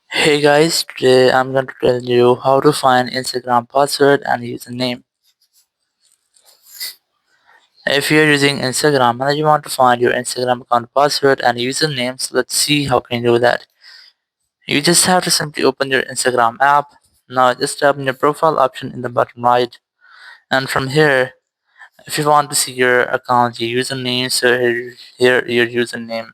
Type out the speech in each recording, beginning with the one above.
Hey guys, today I'm going to tell you how to find Instagram password and username. If you're using Instagram and you want to find your Instagram account password and username, so let's see how can you do that. You just have to simply open your Instagram app. Now just tap on your profile option in the bottom right, and from here, if you want to see your account, your username, so here your username.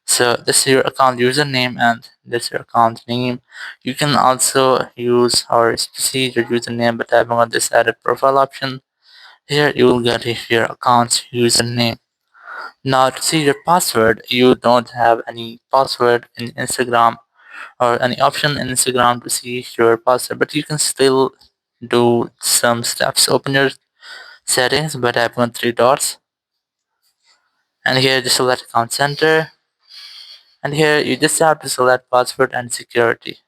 So this is your account username and this is your account name. You can also use or see your username by tapping on this added profile option. Here you will get your account's username. Now to see your password, you don't have any password in Instagram or any option in Instagram to see your password, but you can still do some steps. Open your settings by tapping on three dots, and here just select account center, and here you just have to select password and security.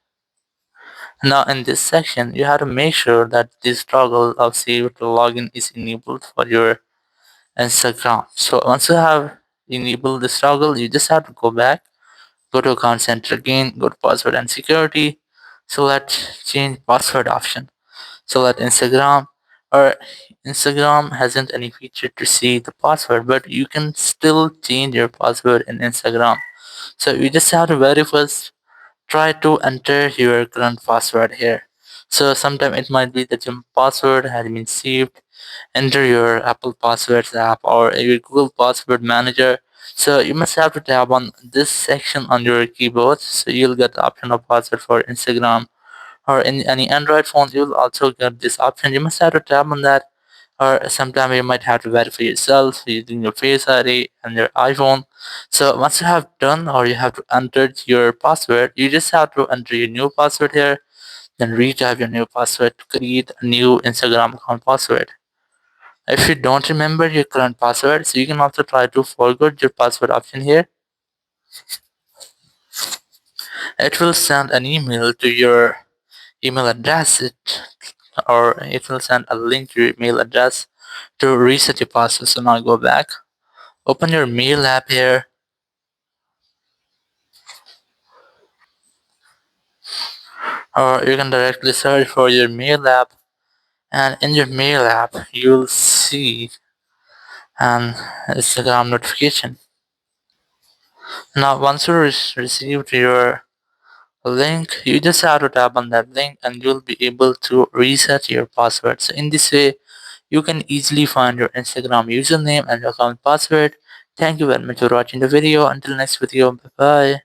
Now in this section, you have to make sure that this toggle of save to login is enabled for your Instagram. So once you have enabled this toggle, you just have to go back, go to account center again, go to password and security, select change password option. Select Instagram, or Instagram hasn't any feature to see the password, but you can still change your password in Instagram. So you just have to very first try to enter your current password here. So sometime it might be that your password has been saved. Enter your Apple Passwords app or your Google Password Manager. So you must have to tap on this section on your keyboard. So you'll get the option of password for Instagram, or in any Android phone, you'll also get this option. You must have to tap on that, or sometime you might have to verify yourself using your Face ID and your iPhone. So once you have done or you have to enter your password, you just have to enter your new password here, then retype your new password to create a new Instagram account password. If you don't remember your current password, so you can also try to forget your password option here. It will send an email to your email address, or it will send a link to your email address to reset your password. So now go back, open your mail app here, or you can directly search for your mail app, and in your mail app you'll see an Instagram notification. Now once you received your link, you just have to tap on that link and you'll be able to reset your password. So in this way, you can easily find your Instagram username and account password. Thank you very much for watching the video. Until next video, bye bye.